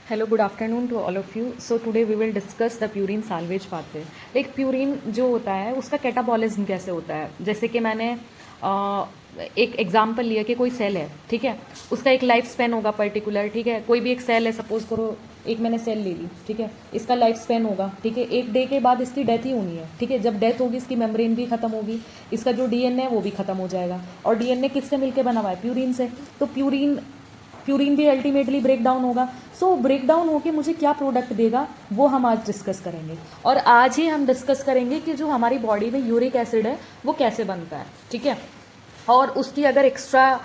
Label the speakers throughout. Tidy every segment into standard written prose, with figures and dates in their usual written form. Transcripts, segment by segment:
Speaker 1: Hello, good afternoon to all of you. So today we will discuss the purine salvage pathway. एक purine जो होता है उसका catabolism कैसे होता है। जैसे कि मैंने एक एग्जांपल लिया कि कोई सेल है, ठीक है, उसका एक लाइफ स्पैन होगा पर्टिकुलर, ठीक है, कोई भी एक सेल है, सपोज करो एक मैंने सेल ले ली, ठीक है, इसका लाइफ स्पैन होगा, ठीक है, एक डे के बाद इसकी डेथ ही होनी है, ठीक है, जब डेथ होगी इसकी मेम्ब्रेन भी खत्म होगी, इसका जो डीएनए है वो भी खत्म हो जाएगा। और डीएनए किससे मिलकर बना हुआ है? प्यूरिन से। तो प्यूरिन भी अल्टीमेटली ब्रेक डाउन होगा। सो ब्रेक डाउन होकर मुझे क्या प्रोडक्ट देगा वो हम आज डिस्कस करेंगे। और आज ही हम डिस्कस करेंगे कि जो हमारी बॉडी में यूरिक एसिड है वो कैसे बनता है, ठीक है, और उसकी अगर एक्स्ट्रा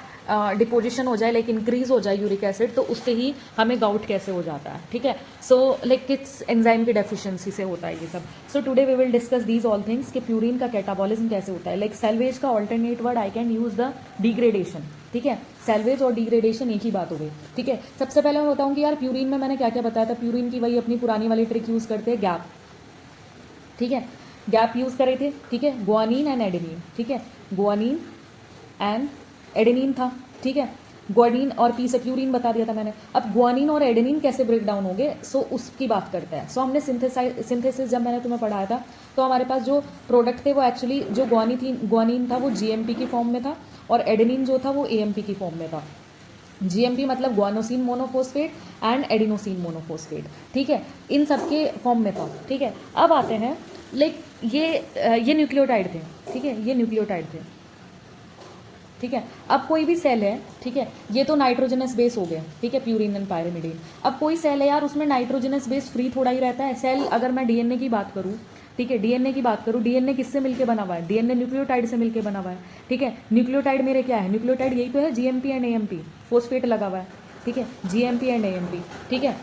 Speaker 1: डिपोजिशन हो जाए, लाइक इंक्रीज हो जाए यूरिक एसिड, तो उससे ही हमें गाउट कैसे हो जाता है, ठीक है। सो लाइक किस एंजाइम की डेफिशिएंसी से होता है ये सब। So today we will discuss these all things कि प्यूरिन का कैटाबॉलिज्म कैसे होता है। लाइक सेल्वेज का alternate word I can use the degradation, ठीक है, सेल्वेज और डिग्रेडेशन एक ही बात हो गई, ठीक है। सबसे पहले मैं बताऊं कि यार प्यूरिन में मैंने क्या क्या बताया था। प्यूरिन की वही अपनी पुरानी वाली ट्रिक यूज करते हैं, गैप, ठीक है, गैप यूज करे थे, ठीक है, गुआनिन एंड एडेनिन, ठीक है, गुआनिन एंड एडेनिन था, ठीक है, ग्वानिन और पी से प्यूरिन बता दिया था मैंने। अब ग्वानिन और एडेनिन कैसे ब्रेक डाउन होंगे, सो उसकी बात करते हैं। सो हमने सिंथेसिस जब मैंने तुम्हें पढ़ाया था तो हमारे पास जो प्रोडक्ट थे वो एक्चुअली जो ग्वानिन था वो जीएमपी की फॉर्म में था और एडेनिन जो था वो एएमपी की फॉर्म में था। जीएमपी मतलब guanosine monophosphate and adenosine monophosphate, ठीक है, इन सब के फॉर्म में था, ठीक है। अब आते हैं लाइक ये न्यूक्लियोटाइड थे, ठीक है, ये न्यूक्लियोटाइड थे, ठीक है। अब कोई भी सेल है, ठीक है, ये तो नाइट्रोजनस बेस हो गया, ठीक है, प्यूरिन एंड पायरिमिडीन। अब कोई सेल है यार, उसमें नाइट्रोजनस बेस फ्री थोड़ा ही रहता है। सेल अगर मैं डीएनए की बात करूँ, ठीक है, डीएनए की बात करूँ, डीएनए किससे मिलके बना हुआ है? डीएनए न्यूक्लियोटाइड से मिलके बना हुआ है, ठीक है। न्यूक्लियोटाइड मेरे क्या है? न्यूक्लियोटाइड यही तो है, जीएमपी एंड एएमपी, फोस्फेट लगा हुआ है, ठीक है, जीएमपी एंड एएमपी, ठीक है।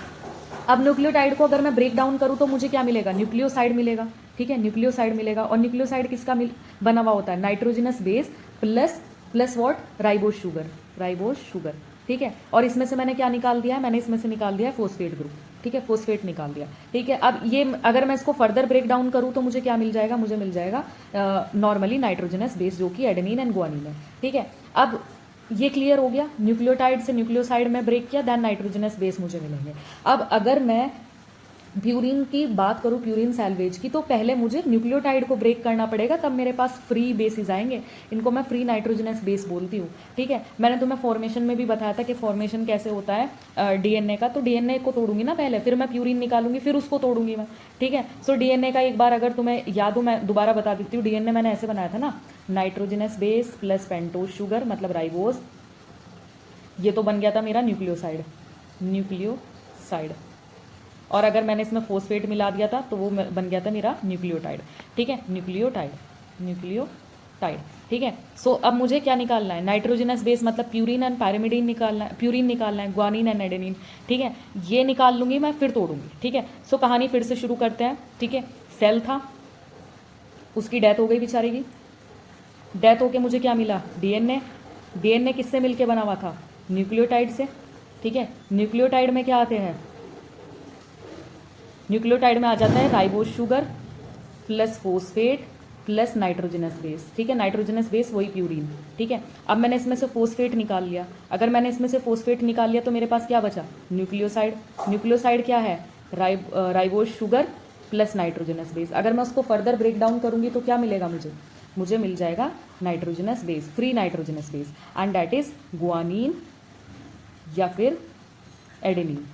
Speaker 1: अब न्यूक्लियोटाइड को अगर मैं ब्रेक डाउन करूँ तो मुझे क्या मिलेगा? न्यूक्लियोसाइड मिलेगा, ठीक है, न्यूक्लियोसाइड मिलेगा। और न्यूक्लियोसाइड किसका बना हुआ होता है? Nitrogenous base plus what? Ribose sugar, ठीक है। और इसमें से मैंने क्या निकाल दिया है? मैंने इसमें से निकाल दिया है फोस्फेट ग्रुप, ठीक है, फोस्फेट निकाल दिया, ठीक है। अब ये अगर मैं इसको फर्दर ब्रेक डाउन करूँ तो मुझे क्या मिल जाएगा? मुझे मिल जाएगा नॉर्मली नाइट्रोजनस बेस जो कि एडेनिन एंड गुआनिन है, ठीक है। अब ये क्लियर हो गया, न्यूक्लियोटाइड से न्यूक्लियोसाइड में ब्रेक किया, देन नाइट्रोजनस बेस मुझे मिलेंगे। अब अगर मैं प्यूरिन की बात करूँ, प्यूरिन सैल्वेज की, तो पहले मुझे न्यूक्लियोटाइड को ब्रेक करना पड़ेगा, तब मेरे पास फ्री बेसिस आएंगे। इनको मैं फ्री नाइट्रोजनस बेस बोलती हूँ, ठीक है। मैंने तुम्हें फॉर्मेशन में भी बताया था कि फॉर्मेशन कैसे होता है डीएनए का। तो डीएनए को तोड़ूंगी ना पहले, फिर मैं प्यूरिन निकालूंगी, फिर उसको तोड़ूंगी मैं, ठीक है। सो डीएनए का एक बार अगर तुम्हें याद हो, मैं दोबारा बता देती हूँ। डीएनए मैंने ऐसे बनाया था ना, nitrogenous base plus pentose sugar मतलब राइबोस, ये तो बन गया था मेरा न्यूक्लियोसाइड। और अगर मैंने इसमें फोस्फेट मिला दिया था तो वो बन गया था मेरा न्यूक्लियोटाइड, ठीक है, न्यूक्लियोटाइड, ठीक है। सो अब मुझे क्या निकालना है? नाइट्रोजनस बेस मतलब प्यूरिन एंड पायरिमिडीन निकालना है, प्यूरिन निकालना है, ग्वानिन एंड एडेनिन, ठीक है। ये निकाल लूंगी मैं, फिर तोड़ूंगी, ठीक है। सो कहानी फिर से शुरू करते हैं, ठीक है। सेल था, उसकी डेथ हो गई बेचारे की। डेथ होके मुझे क्या मिला? डीएनए किससे मिलके बना हुआ था? न्यूक्लियोटाइड से, ठीक है। न्यूक्लियोटाइड में क्या आते हैं? न्यूक्लियोटाइड में आ जाता है ribose sugar plus phosphate plus nitrogenous base, ठीक है, नाइट्रोजनस बेस वही प्यूरिन, ठीक है। अब मैंने इसमें से फोस्फेट निकाल लिया। अगर मैंने इसमें से फोस्फेट निकाल लिया तो मेरे पास क्या बचा? न्यूक्लियोसाइड क्या है? Ribose sugar plus nitrogenous base. अगर मैं उसको फर्दर ब्रेक डाउन करूंगी तो क्या मिलेगा मुझे मिल जाएगा nitrogenous base, free nitrogenous base, and that is guanine या फिर एडेनिन,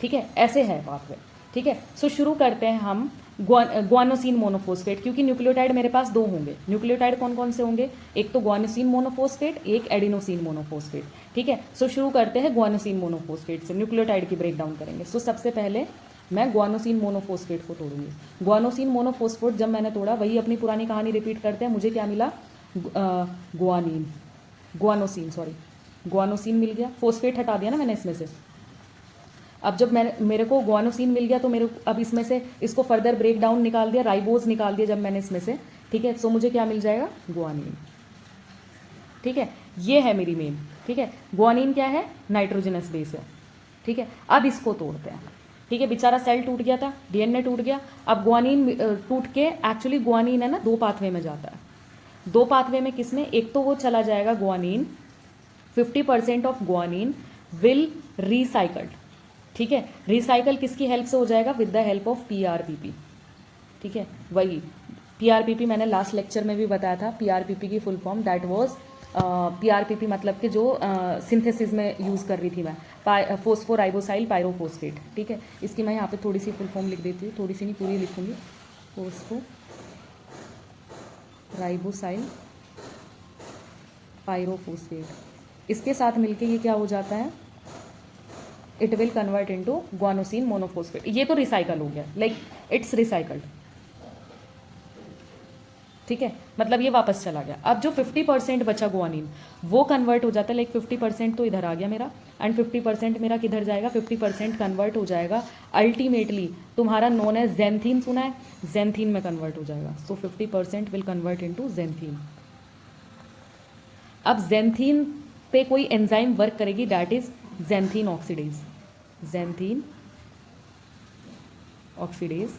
Speaker 1: ठीक है। ऐसे है पाथवे, ठीक है। सो शुरू करते हैं हम ग्वानोसिन मोनोफोस्फेट, क्योंकि न्यूक्लियोटाइड मेरे पास दो होंगे। न्यूक्लियोटाइड कौन कौन से होंगे? एक तो ग्वानोसिन मोनोफोस्फेट, एक एडिनोसिन मोनोफोस्फेट, ठीक है। सो शुरू करते हैं ग्वानोसिन मोनोफोस्फेट से, न्यूक्लियोटाइड की ब्रेक डाउन करेंगे। सो सबसे पहले मैं ग्वानोसिन मोनोफोस्फेट को तोड़ूंगी। ग्वानोसिन मोनोफोस्फेट जब मैंने तोड़ा, वही अपनी पुरानी कहानी रिपीट करते हैं। मुझे क्या मिला? ग्वानोसिन मिल गया, फोस्फेट हटा दिया ना मैंने इसमें से। अब जब मेरे को ग्वानोसिन मिल गया तो अब इसमें से इसको फर्दर ब्रेक डाउन निकाल दिया, राइबोज निकाल दिया जब मैंने इसमें से, ठीक है। सो मुझे क्या मिल जाएगा? ग्वानिन, ठीक है। ये है मेरी मेन, ठीक है। ग्वानिन क्या है? नाइट्रोजनस बेस है, ठीक है। अब इसको तोड़ते हैं, ठीक है। बेचारा सेल टूट गया था, डीएनए टूट गया। अब ग्वानिन टूट के, एक्चुअली ग्वानिन है ना, दो पाथवे में जाता है। दो पाथवे में किसमें? एक तो वो चला जाएगा guanine, 50% of guanine will recycled, ठीक है, रिसाइकल किसकी हेल्प से हो जाएगा? With the help of PRPP. ठीक है, वही पीआरपीपी मैंने लास्ट लेक्चर में भी बताया था। पीआरपीपी की full form that was PRPP मतलब कि जो सिंथेसिस में यूज़ कर रही थी मैं, फोस्फोराइबोसाइल पायरोफोस्फेट। ठीक है, इसकी मैं यहाँ पे थोड़ी सी फुल फॉर्म लिख देती हूँ, थोड़ी सी नहीं पूरी लिखूंगी। फोस्फोराइबोसाइल पायरोफोस्फेट, इसके साथ मिलके ये क्या हो जाता है? It will convert into guanosine monophosphate. ये तो रिसाइकल हो गया, लाइक इट्स रिसाइकल्ड। ठीक है, मतलब ये वापस चला गया। अब जो 50% बचा गुआनिन, वो कन्वर्ट हो जाता है, लाइक 50% तो इधर आ गया मेरा, एंड 50% मेरा किधर जाएगा? 50% कन्वर्ट हो जाएगा अल्टीमेटली तुम्हारा नोन एज जेंथीन, सुना है? जेंथीन में कन्वर्ट हो जाएगा। सो 50% विल कन्वर्ट इनटू जेंथीन। अब जेंथीन पे कोई एंजाइम वर्क करेगी, दैट इज जेंथीन ऑक्सीडेज। जेंथीन ऑक्सीडेज,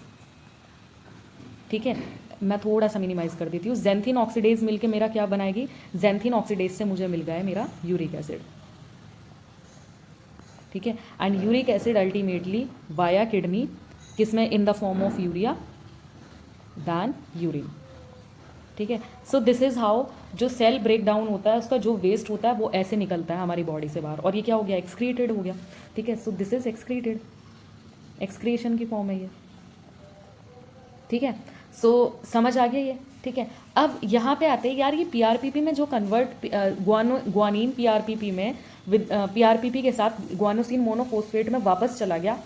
Speaker 1: ठीक है, मैं थोड़ा सा मिनिमाइज कर देती हूँ। जेंथीन ऑक्सीडेज मिलके मेरा क्या बनाएगी? जेंथीन ऑक्सीडेज से मुझे मिल गया है मेरा यूरिक एसिड। ठीक है, and uric acid ultimately via kidney किसमें? In the form of urea than urine. ठीक है, सो दिस इज हाउ जो सेल ब्रेक डाउन होता है उसका जो वेस्ट होता है वो ऐसे निकलता है हमारी बॉडी से बाहर, और ये क्या हो गया? एक्सक्रीटेड हो गया। ठीक है, so this is excreted, excretion की फॉर्म है ये। ठीक है, सो समझ आ गया ये। ठीक है, अब यहाँ पे आते हैं यार, ये पीआरपीपी में जो कन्वर्ट ग्वानिन पीआरपीपी में विद पीआरपीपी के साथ ग्वानोसिन मोनोफोस्फेट में वापस चला गया।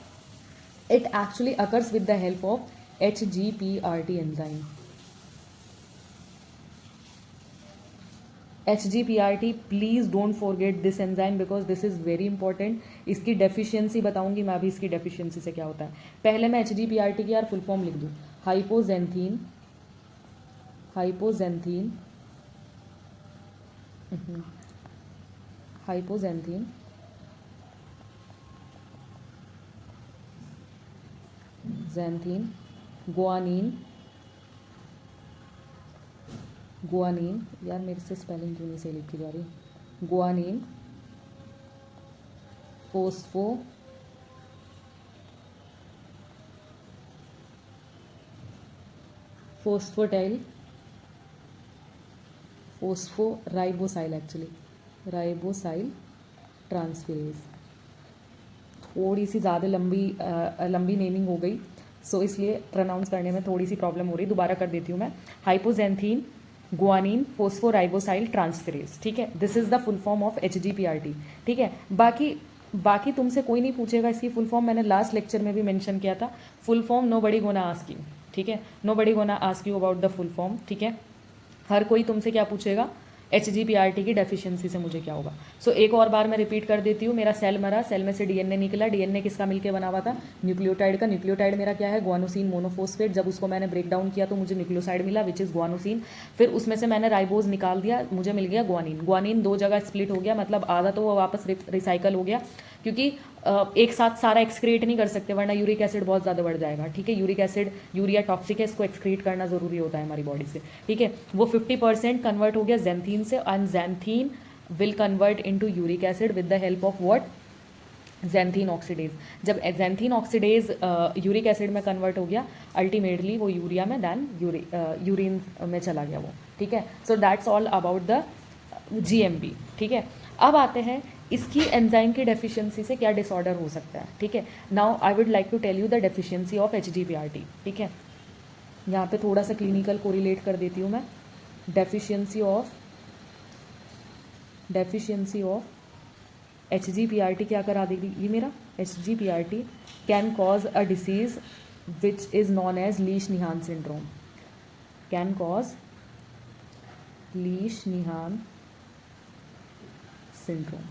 Speaker 1: It actually occurs with the help of HGPRT enzyme. HGPRT, please don't forget this enzyme because this is very important. इसकी डेफिशिएंसी बताऊंगी मैं अभी, इसकी डेफिशिएंसी से क्या होता है। पहले मैं HGPRT की यार फुल फॉर्म लिख दूँ। हाइपोजेंथीन, हाइपोजेंथीन, हाइपोजेंथीन जेंथीन गुआनिन, गुआनिन, यार मेरे से स्पेलिंग क्यों नहीं सही लिखी जा रही? Guanine phospho phosphotyl phosphoribosyl, actually ribosyl transferase. थोड़ी सी ज़्यादा लंबी नेमिंग हो गई, सो इसलिए प्रोनाउंस करने में थोड़ी सी प्रॉब्लम हो रही। दोबारा कर देती हूँ मैं। Hypoxanthine guanine phosphoribosyl transferase. ठीक है, this is the full form of HGPRT। ठीक है, बाकी तुमसे कोई नहीं पूछेगा इसकी फुल फॉर्म, मैंने लास्ट लेक्चर में भी मेंशन किया था। Full form nobody gonna ask you. ठीक है, nobody gonna ask you about the full form. ठीक है, हर कोई तुमसे क्या पूछेगा? HGPRT की डेफिशिएंसी से मुझे क्या होगा। सो एक और बार मैं रिपीट कर देती हूँ। मेरा सेल मरा, सेल में से DNA निकला। DNA किसका मिलके बना हुआ था? न्यूक्लियोटाइड का। न्यूक्लियोटाइड मेरा क्या है? Guanosine monophosphate. जब उसको मैंने ब्रेक डाउन किया तो मुझे न्यूक्लियोसाइड मिला विच इज़ ग्वानोसिन। फिर उसमें से मैंने राइबोज निकाल दिया, मुझे मिल गया ग्वानिन। ग्वानिन दो जगह स्प्लिट हो गया, मतलब आधा तो वो वापस रिसाइकल हो गया, क्योंकि एक साथ सारा एक्सक्रिएट नहीं कर सकते वरना यूरिक एसिड बहुत ज़्यादा बढ़ जाएगा। ठीक है, यूरिक एसिड, यूरिया टॉक्सिक है, इसको एक्सक्रीट करना ज़रूरी होता है हमारी बॉडी से। ठीक है, वो 50% कन्वर्ट हो गया जेंथीन से, and xanthine will convert into uric acid with the help of what? Xanthine oxidase. जब जेंथीन ऑक्सीडेज यूरिक एसिड में कन्वर्ट हो गया, अल्टीमेटली वो यूरिया में दैन यूरिन में चला गया वो। ठीक है, so that's all about the GMP। ठीक है, अब आते हैं इसकी एंजाइम की डेफिशिएंसी से क्या डिसऑर्डर हो सकता है। ठीक है, now I would like to tell you the deficiency of HGPRT। ठीक है, यहाँ पे थोड़ा सा क्लिनिकल कोरिलेट कर देती हूँ मैं। डेफिशिएंसी ऑफ HGPRT क्या करा देगी ये मेरा? HGPRT can cause a disease which is known as Lesch Nyhan syndrome. Can cause Lesch Nyhan syndrome.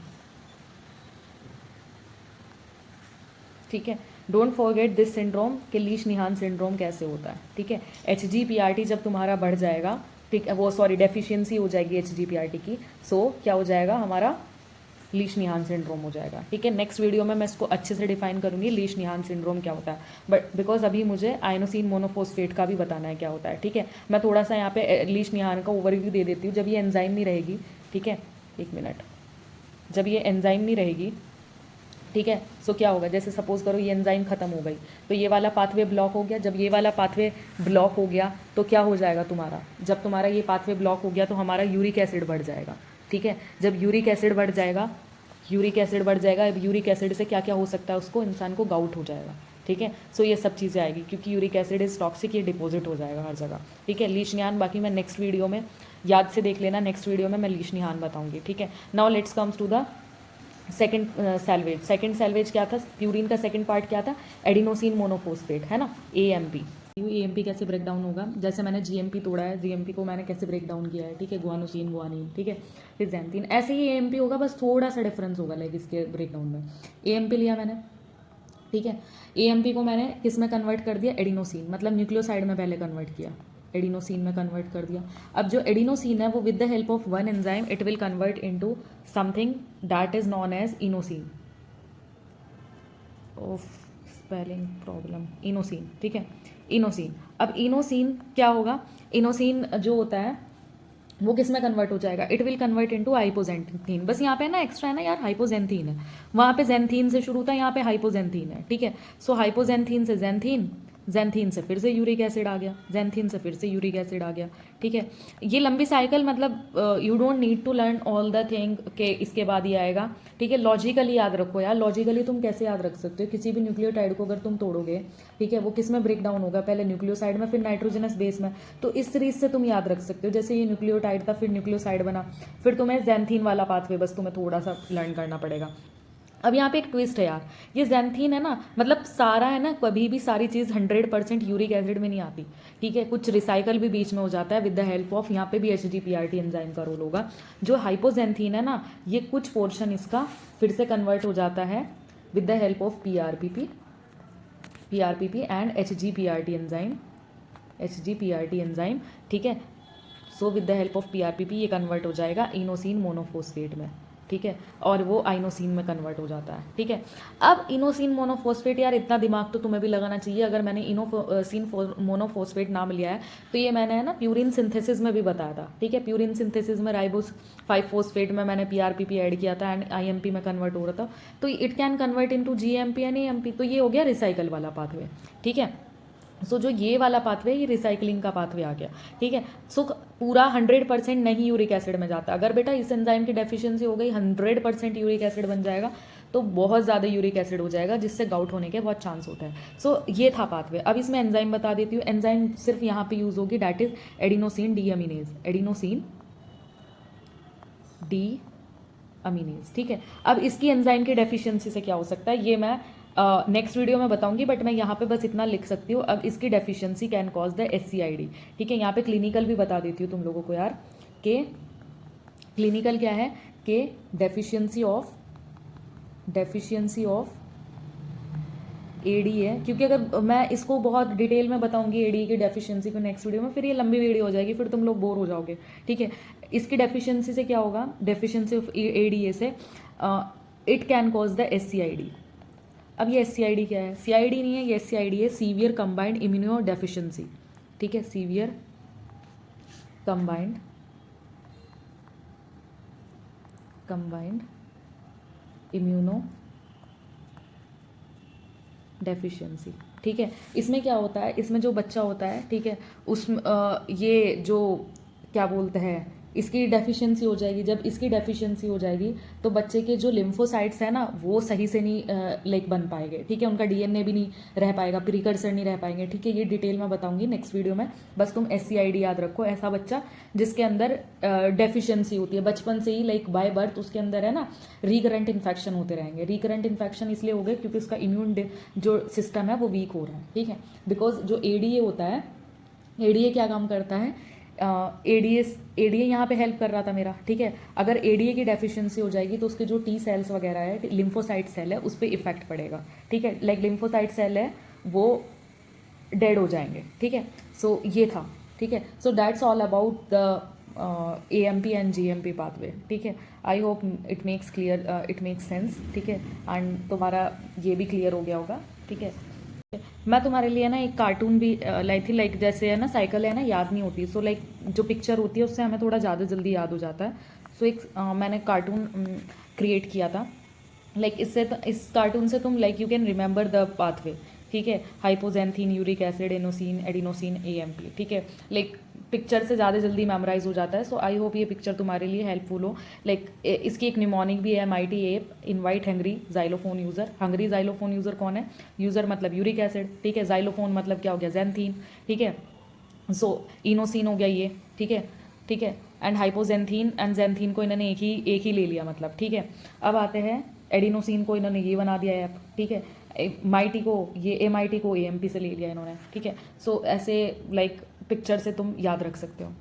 Speaker 1: ठीक है, डोंट फॉरगेट दिस सिंड्रोम कि लीश-निहान सिंड्रोम कैसे होता है। ठीक है, HGPRT जब तुम्हारा बढ़ जाएगा, ठीक है, वो सॉरी डेफिशिएंसी हो जाएगी HGPRT की, सो क्या हो जाएगा हमारा? लीश-निहान सिंड्रोम हो जाएगा। ठीक है, नेक्स्ट वीडियो में मैं इसको अच्छे से डिफाइन करूंगी लीश-निहान सिंड्रोम क्या होता है, बट बिकॉज अभी मुझे आइनोसिन मोनोफोस्फेट का भी बताना है क्या होता है। ठीक है, मैं थोड़ा सा यहाँ पे लीश-निहान का ओवरव्यू दे देती हूँ। जब ये एंजाइम नहीं रहेगी, ठीक है, एक मिनट, जब ये एंजाइम नहीं रहेगी ठीक है। सो क्या होगा, जैसे सपोज करो ये एंजाइम खत्म हो गई तो ये वाला पाथवे ब्लॉक हो गया। जब ये वाला पाथवे ब्लॉक हो गया तो क्या हो जाएगा तुम्हारा, जब तुम्हारा ये पाथवे ब्लॉक हो गया तो हमारा यूरिक एसिड बढ़ जाएगा। ठीक है, जब यूरिक एसिड बढ़ जाएगा, यूरिक एसिड बढ़ जाएगा, अब यूरिक एसिड से क्या क्या हो सकता है, उसको इंसान को गाउट हो जाएगा। ठीक है, सो ये सब चीज़ें आएगी क्योंकि यूरिक एसिड इज टॉक्सिक, ये डिपॉजिट हो जाएगा हर जगह। ठीक है, लीशनियान बाकी मैं नेक्स्ट वीडियो में याद से देख लेना, नेक्स्ट वीडियो में मैं लीशनियान बताऊंगी। ठीक है, now let's comes to the second salvage. Second salvage क्या था, प्यूरिन का सेकेंड पार्ट क्या था, एडिनोसिन मोनोफोस्फेट, है ना, AMP। AMP कैसे ब्रेक डाउन होगा, जैसे मैंने GMP तोड़ा है, GMP को मैंने कैसे ब्रेक डाउन किया है। ठीक है, गुआनोसिन, गुआनिन, ठीक है, फिर जैंथीन, ऐसे ही AMP होगा, बस थोड़ा सा डिफरेंस होगा लाइक इसके ब्रेक डाउन में। AMP लिया मैंने, ठीक है, AMP को मैंने किस में कन्वर्ट कर दिया, एडिनोसिन, मतलब न्यूक्लियोसाइड में पहले कन्वर्ट किया, एडिनोसिन में कन्वर्ट कर दिया। अब जो एडिनोसिन है वो with the help of one enzyme it will convert into something that is known as inosine, of spelling problem, inosine. ठीक है, इनोसिन। अब इनोसिन क्या होगा, इनोसिन जो होता है वो किस में कन्वर्ट हो जाएगा, इट विल कन्वर्ट इनटू हाइपोजेंथीन। बस यहाँ पे ना एक्स्ट्रा है ना यार, हाइपोजेंथीन है, वहाँ पे जेंथीन से शुरू था, यहाँ पे हाइपोजेंथीन है। ठीक है, सो हाइपोजेंथीन से जेंथीन, जेंथीन से फिर से यूरिक एसिड आ गया, जेंथीन से फिर से यूरिक एसिड आ गया। ठीक है, ये लंबी साइकिल, मतलब you don't need to learn all the thing के इसके बाद ये आएगा। ठीक है, लॉजिकली याद रखो यार, लॉजिकली तुम कैसे याद रख सकते हो किसी भी न्यूक्लियोटाइड को अगर तुम तोड़ोगे, ठीक है, वो किस में ब्रेक डाउन होगा, पहले न्यूक्लियोसाइड में फिर नाइट्रोजनस बेस में, तो इस सीरीज से तुम याद रख सकते हो, जैसे ये न्यूक्लियोटाइड था फिर न्यूक्लियोसाइड बना, फिर तुम्हें जेंथीन वाला पाथवे बस तुम्हें थोड़ा सा लर्न करना पड़ेगा। अब यहाँ पे एक ट्विस्ट है यार, ये जेंथीन है ना, मतलब सारा है ना, कभी भी सारी चीज़ 100% यूरिक एसिड में नहीं आती। ठीक है, कुछ रिसाइकल भी बीच में हो जाता है विद द हेल्प ऑफ, यहाँ पे भी HGPRT एंजाइम का रोल होगा। जो हाइपोजेंथीन है ना, ये कुछ पोर्शन इसका फिर से कन्वर्ट हो जाता है with the help of PRPP and HGPRT enzyme. ठीक है, so with the help of PRPP ये कन्वर्ट हो जाएगा इनोसिन मोनोफोस्फेट में। ठीक है, और वो आइनोसिन में कन्वर्ट हो जाता है। ठीक है, अब इनोसिन मोनोफोस्फेट, यार इतना दिमाग तो तुम्हें भी लगाना चाहिए, अगर मैंने इनोसिन मोनोफोस्फेट नाम लिया है तो ये मैंने है ना प्यूरिन सिंथेसिस में भी बताया था। ठीक है, प्यूरिन सिंथेसिस में राइबोस 5 फोस्फेट में मैंने PRPP ऐड किया था एंड IMP में कन्वर्ट हो रहा था, तो it can convert into GMP and AMP, तो ये हो गया रिसाइकल वाला पाथवे। ठीक है, सो जो ये वाला पाथवे, ये रिसाइकलिंग का पाथवे आ गया। ठीक है, सो पूरा 100% नहीं यूरिक एसिड में जाता। अगर बेटा इस एंजाइम की डेफिशिएंसी हो गई, 100% यूरिक एसिड बन जाएगा, तो बहुत ज़्यादा यूरिक एसिड हो जाएगा जिससे गाउट होने के बहुत चांस होता है। सो ये था पाथवे। अब इसमें एंजाइम बता देती हूँ, एंजाइम सिर्फ यहाँ पे यूज होगी, डैट इज एडिनोसिन डीअमीनेज, एडिनोसिन डीअमीनेज। ठीक है, अब इसकी एंजाइम की डेफिशिएंसी से क्या हो सकता है ये मैं नेक्स्ट वीडियो में बताऊंगी, बट मैं यहाँ पे बस इतना लिख सकती हूँ। अब इसकी deficiency can cause the SCID। ठीक है, यहाँ पे क्लिनिकल भी बता देती हूँ तुम लोगों को यार, कि क्लिनिकल क्या है, कि डेफिशिएंसी ऑफ AD है, क्योंकि अगर मैं इसको बहुत डिटेल में बताऊंगी AD की डेफिशिएंसी को नेक्स्ट वीडियो में, फिर ये लंबी वीडियो हो जाएगी, फिर तुम लोग बोर हो जाओगे। ठीक है, इसकी डेफिशिएंसी से क्या होगा, डेफिशिएंसी ऑफ ADA से it can cause the SCID। अब ये SCID क्या है, CID नहीं है, ये SCID है, सीवियर कंबाइंड इम्यूनो डेफिशिएंसी। ठीक है, सीवियर कंबाइंड इम्यूनो डेफिशिएंसी। ठीक है, इसमें क्या होता है, इसमें जो बच्चा होता है, ठीक है, उस ये जो क्या बोलते हैं, इसकी डेफिशिएंसी हो जाएगी। जब इसकी डेफिशिएंसी हो जाएगी तो बच्चे के जो लिम्फोसाइट्स है ना, वो सही से नहीं लाइक बन पाएंगे। ठीक है, उनका DNA भी नहीं रह पाएगा, प्रीकर्सर नहीं रह पाएंगे। ठीक है, ये डिटेल में बताऊंगी नेक्स्ट वीडियो में, बस तुम SCID याद रखो। ऐसा बच्चा जिसके अंदर डेफिशिएंसी होती है बचपन से ही, लाइक बाय बर्थ उसके अंदर है ना रिकरेंट इन्फेक्शन होते रहेंगे। रिकरेंट इन्फेक्शन इसलिए हो गए क्योंकि उसका इम्यून जो सिस्टम है वो वीक हो रहा है। ठीक है, बिकॉज जो ADA होता है, ADA क्या काम करता है, ADA यहाँ पे हेल्प कर रहा था मेरा। ठीक है, अगर ADA की डेफिशिएंसी हो जाएगी तो उसके जो T सेल्स वगैरह है, लिम्फोसाइट सेल है, उस पर इफेक्ट पड़ेगा। ठीक है, लाइक लिम्फोसाइट सेल है वो डेड हो जाएंगे। ठीक है, सो ये था। ठीक है, so that's all about the AMP and GMP pathway. ठीक है, I hope it makes sense. ठीक है, एंड तुम्हारा ये भी क्लियर हो गया होगा। ठीक है, मैं तुम्हारे लिए ना एक कार्टून भी लाई थी, लाइक जैसे है ना साइकिल है ना, याद नहीं होती, सो लाइक जो पिक्चर होती है उससे हमें थोड़ा ज़्यादा जल्दी याद हो जाता है। सो एक मैंने कार्टून क्रिएट किया था। लाइक इससे इस कार्टून से तुम like you can remember the pathway, ठीक है। Hypoxanthine, uric acid, inosine, adenosine, AMP, ठीक है। लाइक पिक्चर से ज़्यादा जल्दी मेमोराइज हो जाता है। सो आई होप ये पिक्चर तुम्हारे लिए हेल्पफुल हो। लाइक इसकी एक निमोनिक भी है, mighty app invite Hungary xylophone user. Hungary xylophone user कौन है? यूज़र मतलब यूरिक एसिड, ठीक है। जाइलोफोन मतलब क्या हो गया? जैंथीन, ठीक है। सो इनोसिन हो गया ये, ठीक है, ठीक है। एंड हाइपोजेंथीन एंड जेंथीन को इन्होंने एक ही ले लिया मतलब, ठीक है। अब आते हैं एडिनोसिन को, इन्होंने ये बना दिया ऐप, ठीक है। माइटी को, ये एमआईटी को एएमपी से ले लिया इन्होंने, ठीक है। सो ऐसे लाइक पिक्चर से तुम याद रख सकते हो।